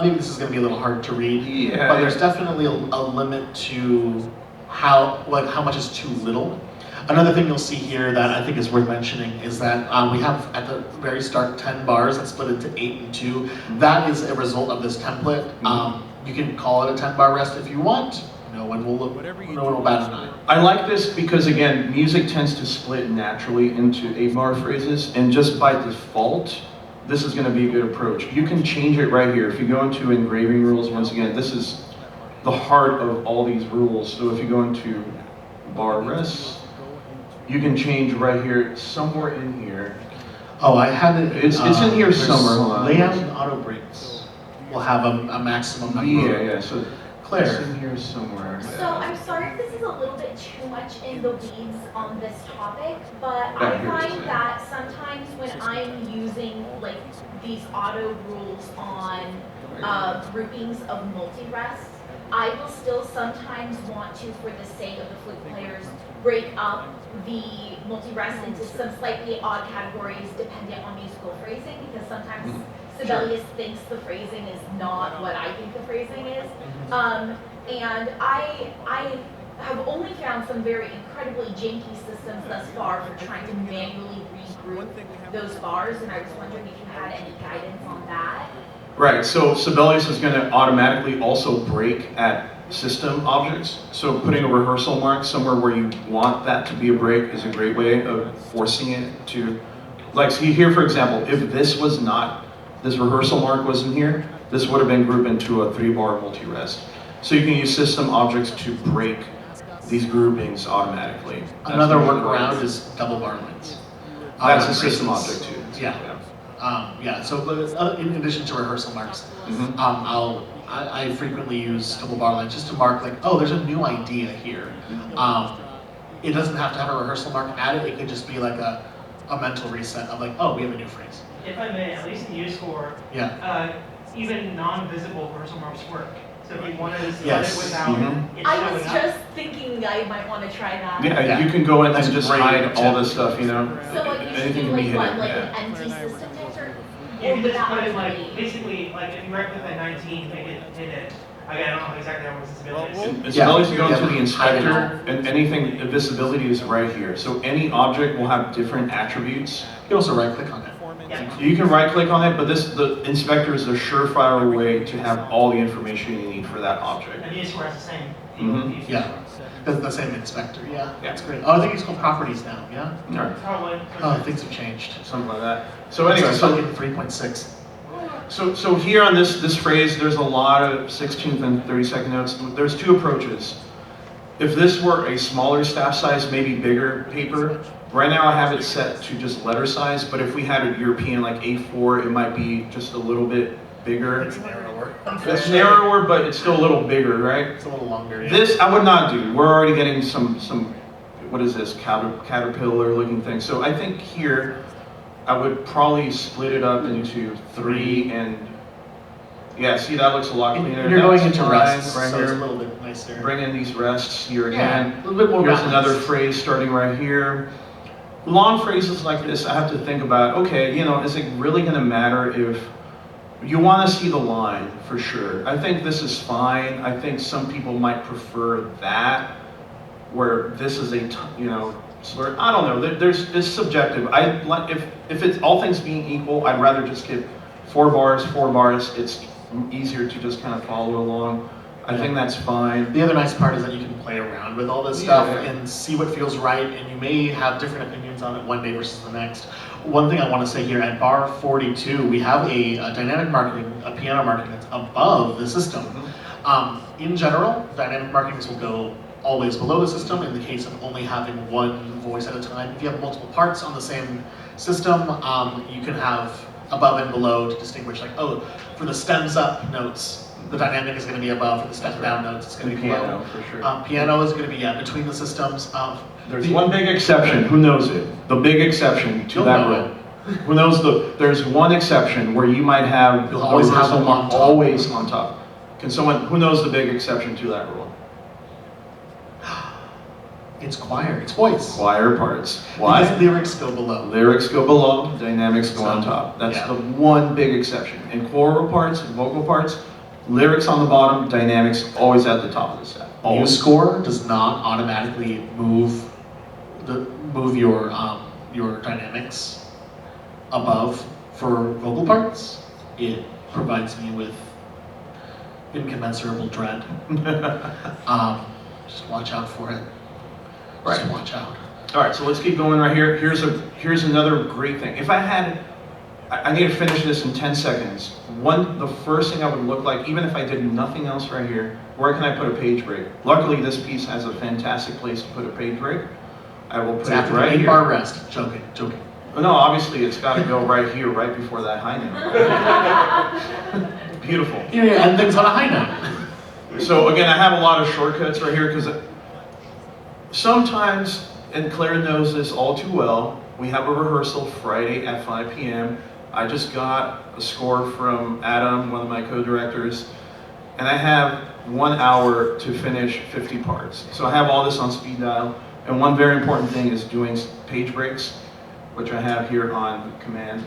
maybe this is going to be a little hard to read. Yeah. But there's definitely a limit to how much is too little. Another thing you'll see here that I think is worth mentioning is that we have at the very start 10 bars that split into 8 and 2. That is a result of this template. You can call it a 10-bar rest if you want. No one will bat an eye. I like this because, again, music tends to split naturally into 8-bar phrases, and just by default, this is going to be a good approach. You can change it right here. If you go into engraving rules, once again, this is the heart of all these rules. So if you go into bar rest, you can change right here, somewhere in here. Oh, I had it. It's in here somewhere. Hold on. Layout and auto breaks will have a maximum number. Yeah. So Claire. it's in here somewhere. So I'm sorry if this is a little bit too much in the weeds on this topic, but Yeah, I here it is. find that sometimes when I'm using like these auto rules on groupings of multi-rests, I will still sometimes want to, for the sake of the flute players, break up the multi-rest into some slightly odd categories dependent on musical phrasing, because sometimes Sibelius thinks the phrasing is not what I think the phrasing is. And I have only found some very incredibly janky systems thus far for trying to manually regroup those bars, and I was wondering if you had any guidance on that. Right, so Sibelius is going to automatically also break at system objects. So putting a rehearsal mark somewhere where you want that to be a break is a great way of forcing it to, like, see here for example, if this was not, this rehearsal mark wasn't here, this would have been grouped into a 3-bar multi-rest. So you can use system objects to break these groupings automatically. Another workaround is double bar lines. That's a system object too. Yeah. So in addition to rehearsal marks, I frequently use double bar lines just to mark like, oh, there's a new idea here. It doesn't have to have a rehearsal mark at it. It could just be like a mental reset of like, oh, we have a new phrase. If I may, at least in MuseScore, even non-visible rehearsal marks work. So if you wanted to set it without it I was showing up. just thinking I might want to try that. Yeah, you can go in and That's just great hide tip. all this stuff, you know. So like you should Anything do can be like hidden. what, like Yeah. an empty system text, or You can just without put it really- like, basically, like if you write with a 19, make it hidden. Again, I don't know exactly how this is. As Yeah. well as you go Yeah. to the inspector, and anything, visibility is right here. So any object will have different attributes. You can also right click on it. Yeah. You can right click on it, but the inspector is a surefire way to have all the information you need for that object. And MuseScore has the same. Mhm. Yeah. The same inspector, yeah. That's great. Oh, I think it's called properties now, yeah? Alright, Probably. Oh, things have changed. something like that. So anyway, It's so stuck in 3.6. So here on this phrase, there's a lot of 16th and 32nd notes. There's two approaches. If this were a smaller staff size, maybe bigger paper, right now I have it set to just letter size, but if we had a European like A4, it might be just a little bit bigger. It's narrower. It's narrower, but it's still a little bigger, right? It's a little longer, yeah. This I would not do. We're already getting some what is this, caterpillar looking thing. So I think here, I would probably split it up into 3 and, yeah, see that looks a lot cleaner. And you're going That's into fine rests, right so it's a here. little bit nicer. Bring in these rests here Yeah, again. a little bit more Here's balance. another phrase starting right here. Long phrases like this, I have to think about, okay, you know, is it really gonna matter if you want to see the line for sure? I think this is fine. I think some people might prefer that, where this is a, you know, slur. I don't know. It's subjective. I like if it's all things being equal, I'd rather just get 4 bars. It's easier to just kind of follow along. I think that's fine. The other nice part is that you can play around with all this stuff Yeah. and see what feels right, and you may have different opinions on it one day versus the next. One thing I want to say here, at bar 42, we have a dynamic marking, a piano marking that's above the system. In general, dynamic markings will go always below the system in the case of only having one voice at a time. If you have multiple parts on the same system, you can have above and below to distinguish, like, oh, for the stems up notes, the dynamic is going to be above. For the stems down notes, it's going to be Piano, below. for sure. Piano is going to be between the systems. There's one big exception. Who knows it? The big exception to You'll that know rule. Who knows there's one exception where you might have You'll always have them on top. always on top. Can someone, who knows the big exception to that rule? It's choir. It's voice. Choir parts. Why? Because lyrics go below. Lyrics go below, dynamics go on So, top. That's yeah. the one big exception. In choral parts, and vocal parts, lyrics on the bottom, dynamics always at the top of the set. Always. MuseScore does not automatically move your dynamics above for vocal parts. It provides me with incommensurable dread. Just watch out for it. Just Right. watch out. All right, so let's keep going right here. Here's another great thing. If I had, I need to finish this in 10 seconds. The first thing I would look like, even if I did nothing else right here, where can I put a page break? Luckily, this piece has a fantastic place to put a page break. I will put It's it after right the here. 8-bar rest. Joking. No, obviously it's got to go right here, right before that high note. Beautiful. You need to end things on a high note. So again, I have a lot of shortcuts right here because sometimes, and Claire knows this all too well, we have a rehearsal Friday at 5 p.m. I just got a score from Adam, one of my co-directors, and I have 1 hour to finish 50 parts. So I have all this on speed dial, and one very important thing is doing page breaks, which I have here on command.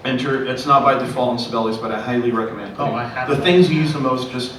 Enter, it's not by default in Sibelius, but I highly recommend putting I have the that. things you use the most. Just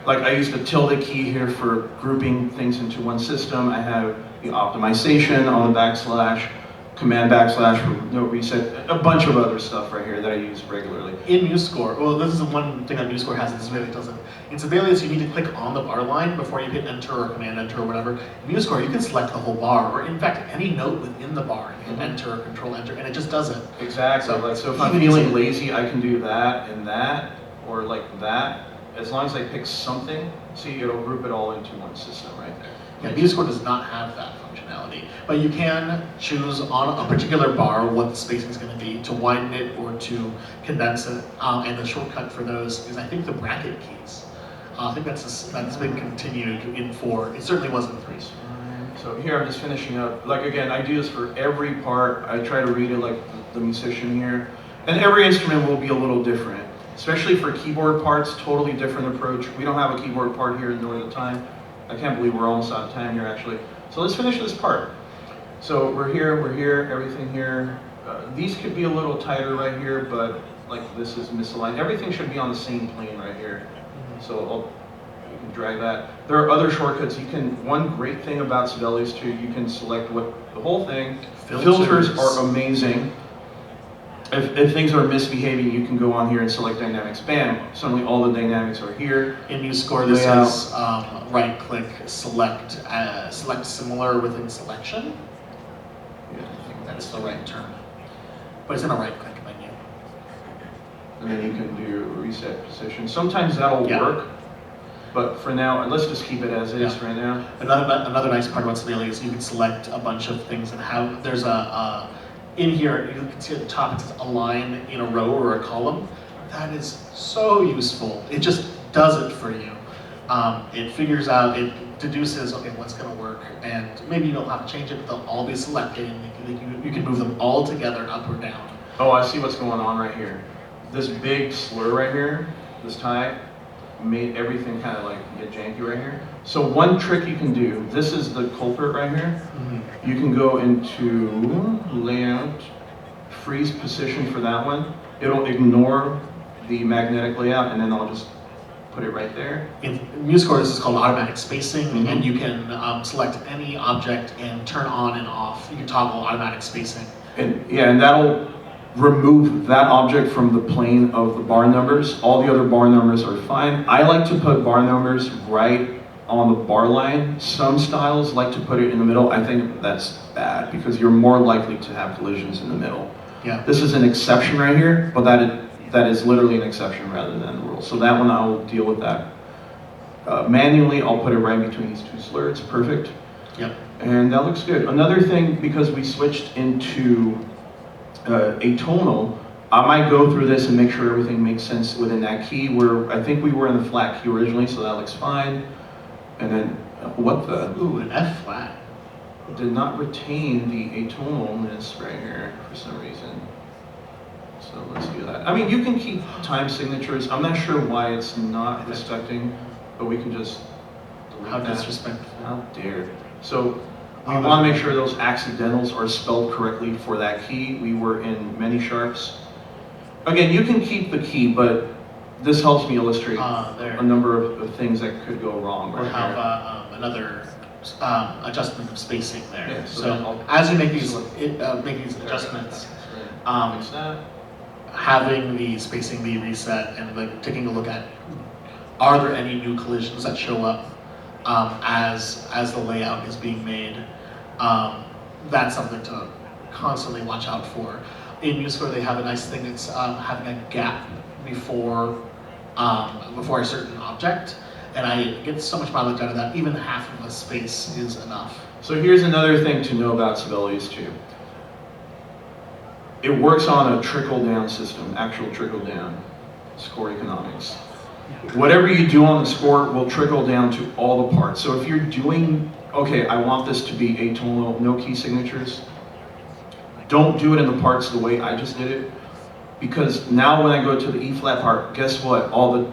like I use the tilde key here for grouping things into one system. I have the optimization on the backslash, command backslash for note reset, a bunch of other stuff right here that I use regularly. In MuseScore, well, this is the one thing that MuseScore has that Sibelius doesn't. In Sibelius, you need to click on the bar line before you hit enter or command enter or whatever. In MuseScore, you can select the whole bar, or in fact, any note within the bar. You hit enter or control enter, and it just does it. Exactly. So if I'm Even feeling easy. lazy, I can do that and that, or like that. As long as I pick something, see, it'll group it all into one system right there. Yeah, MuseScore does not have that functionality, but you can choose on a particular bar what the spacing is going to be, to widen it or to condense it, and the shortcut for those is, I think, the bracket keys. I think that's been continued in 4. It certainly was in 3. So here I'm just finishing up. Like again, I do this for every part. I try to read it like the musician here. And every instrument will be a little different. Especially for keyboard parts, totally different approach. We don't have a keyboard part here nor the time. I can't believe we're almost out of time here actually. So let's finish this part. So we're here, everything here. These could be a little tighter right here, but like this is misaligned. Everything should be on the same plane right here. So you can drag that. There are other shortcuts. One great thing about Sibelius too, you can select the whole thing. Filters are amazing. if things are misbehaving, you can go on here and select dynamics. Bam! Suddenly all the dynamics are here. In MuseScore, this Layout. is right-click, select similar within selection. Yeah. I think that's the right term. But it's in a right-click menu. And then you can do reset position. Sometimes that'll Yeah. work, but for now, let's just keep it as is Yeah. right now. Another nice part about Sibeli is you can select a bunch of things and have, there's in here, you can see at the top it says a line in a row or a column. That is so useful. It just does it for you. It figures out, it deduces, okay, what's gonna work, and maybe you don't have to change it, but they'll all be selected, and you can move them all together up or down. Oh, I see what's going on right here. This big slur right here, this tie, made everything kind of like get janky right here. So one trick you can do, this is the culprit right here. You can go into layout, freeze position for that one. It'll ignore the magnetic layout, and then I'll just put it right there. In MuseScore, this is called automatic spacing, Mhm. and you can select any object and turn on and off. You can toggle automatic spacing. And yeah, and that'll remove that object from the plane of the bar numbers. All the other bar numbers are fine. I like to put bar numbers right on the bar line. Some styles like to put it in the middle. I think that's bad because you're more likely to have collisions in the middle. Yeah. This is an exception right here, but that is literally an exception rather than the rule. So that one I'll deal with that. Manually, I'll put it right between these two slurs. Perfect. Yep. And that looks good. Another thing, because we switched into atonal, I might go through this and make sure everything makes sense within that key. Where I think we were in the flat key originally, so that looks fine. And then, what the? Ooh, an F flat. Did not retain the atonalness right here for some reason. So let's do that. I mean, you can keep time signatures. I'm not sure why it's not respecting, but we can just delete How that. disrespectful. How dare. So we want to make sure those accidentals are spelled correctly for that key. We were in many sharps. Again, you can keep the key, but this helps me illustrate There. a number of things that could go wrong Or right have here. another adjustment of spacing there. Yeah, so so I'll- as you make these adjustments, Fix that. having the spacing be reset and like taking a look at are there any new collisions that show up as the layout is being made. That's something to constantly watch out for. In MuseScore, they have a nice thing that's having a gap before a certain object, and I get so much mileage out of that. Even half of a space is enough. So here's another thing to know about Sibelius too. It works on a trickle-down system, actual trickle-down score economics. Whatever you do on the score will trickle down to all the parts. So if you're doing, okay, I want this to be atonal, no key signatures, don't do it in the parts the way I just did it, because now when I go to the E flat part, guess what? All the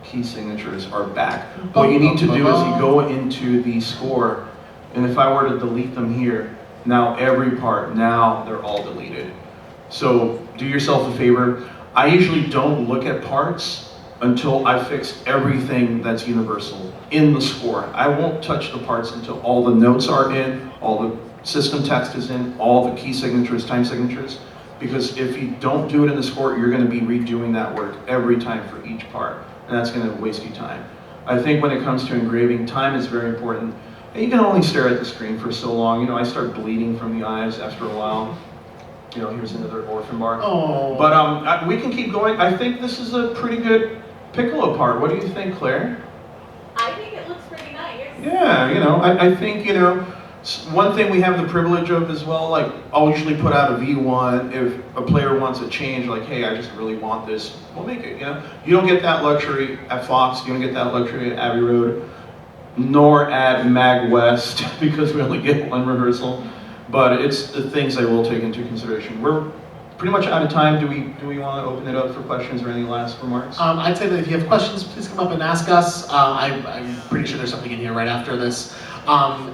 key signatures are back. What you need to do is you go into the score, and if I were to delete them here, now every part, now they're all deleted. So do yourself a favor. I usually don't look at parts until I fix everything that's universal in the score. I won't touch the parts until all the notes are in, all the system text is in, all the key signatures, time signatures. Because if you don't do it in the score, you're going to be redoing that work every time for each part, and that's going to waste you time. I think when it comes to engraving, time is very important. And you can only stare at the screen for so long. You know, I start bleeding from the eyes after a while. You know, here's another orphan bar. Oh. But we can keep going. I think this is a pretty good piccolo part. What do you think, Claire? I think it looks pretty nice. Yeah, you know, I think, you know, one thing we have the privilege of as well, like, I'll usually put out a V1 if a player wants a change, like, hey, I just really want this, we'll make it, you know? You don't get that luxury at Fox, you don't get that luxury at Abbey Road, nor at MAGWest, because we only get one rehearsal. But it's the things I will take into consideration. We're pretty much out of time. Do we want to open it up for questions or any last remarks? I'd say that if you have questions, please come up and ask us. I'm pretty sure there's something in here right after this.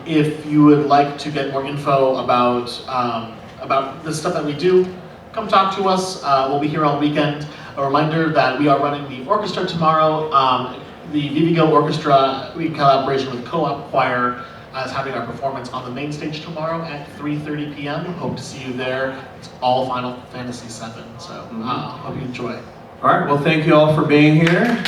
If you would like to get more info about the stuff that we do, come talk to us. We'll be here all weekend. A reminder that we are running the orchestra tomorrow. The Vivigo Orchestra, in collaboration with Co-op Choir, as having our performance on the main stage tomorrow at 3:30 p.m. Hope to see you there. It's all Final Fantasy VII, so hope you enjoy. All right, well, thank you all for being here.